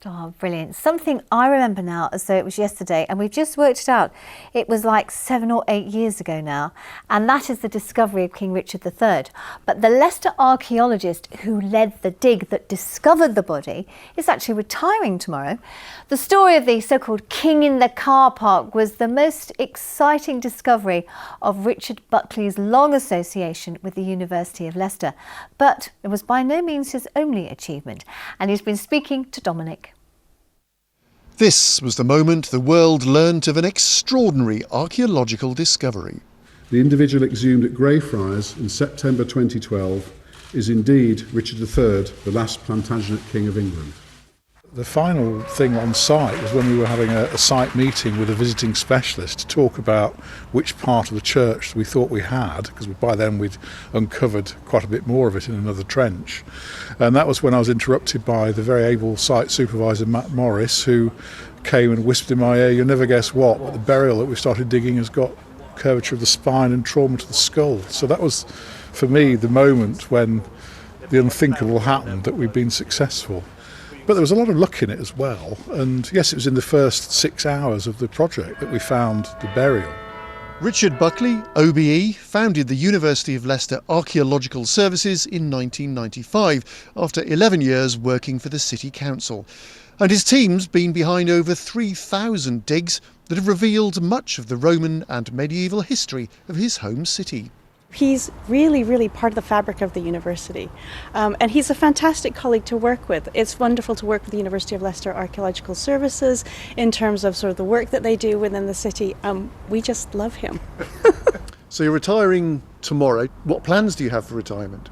Oh, brilliant. Something I remember now as though it was yesterday, and we've just worked it out. It was like 7 or 8 years ago now, and that is the discovery of King Richard III. But the Leicester archaeologist who led the dig that discovered the body is actually retiring tomorrow. The story of the so-called king in the car park was the most exciting discovery of Richard Buckley's long association with the University of Leicester. But it was by no means his only achievement, and he's been speaking to Dominic. This was the moment the world learnt of an extraordinary archaeological discovery. The individual exhumed at Greyfriars in September 2012 is indeed Richard III, the last Plantagenet King of England. The final thing on site was when we were having a site meeting with a visiting specialist to talk about which part of the church we thought we had, because by then we'd uncovered quite a bit more of it in another trench. And that was when I was interrupted by the very able site supervisor Matt Morris, who came and whispered in my ear, "You'll never guess what, but the burial that we started digging has got curvature of the spine and trauma to the skull." So that was, for me, the moment when the unthinkable happened, that we'd been successful. But there was a lot of luck in it as well, and yes, it was in the first 6 hours of the project that we found the burial. Richard Buckley OBE founded the University of Leicester Archaeological Services in 1995 after 11 years working for the City Council. And his team's been behind over 3,000 digs that have revealed much of the Roman and medieval history of his home city. He's really part of the fabric of the university, and he's a fantastic colleague to work with. It's wonderful to work with the University of Leicester Archaeological Services in terms of sort of the work that they do within the city. We just love him. So you're retiring tomorrow. What plans do you have for retirement?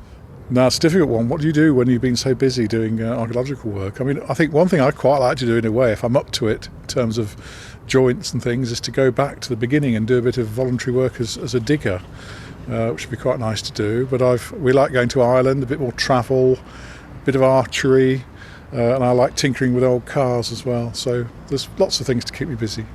No, it's a difficult one. What do you do when you've been so busy doing archaeological work? I mean, I think one thing I quite like to do in a way, if I'm up to it, in terms of joints and things, is to go back to the beginning and do a bit of voluntary work as a digger. Which would be quite nice to do, but we like going to Ireland, a bit more travel, a bit of archery, and I like tinkering with old cars as well, so there's lots of things to keep me busy.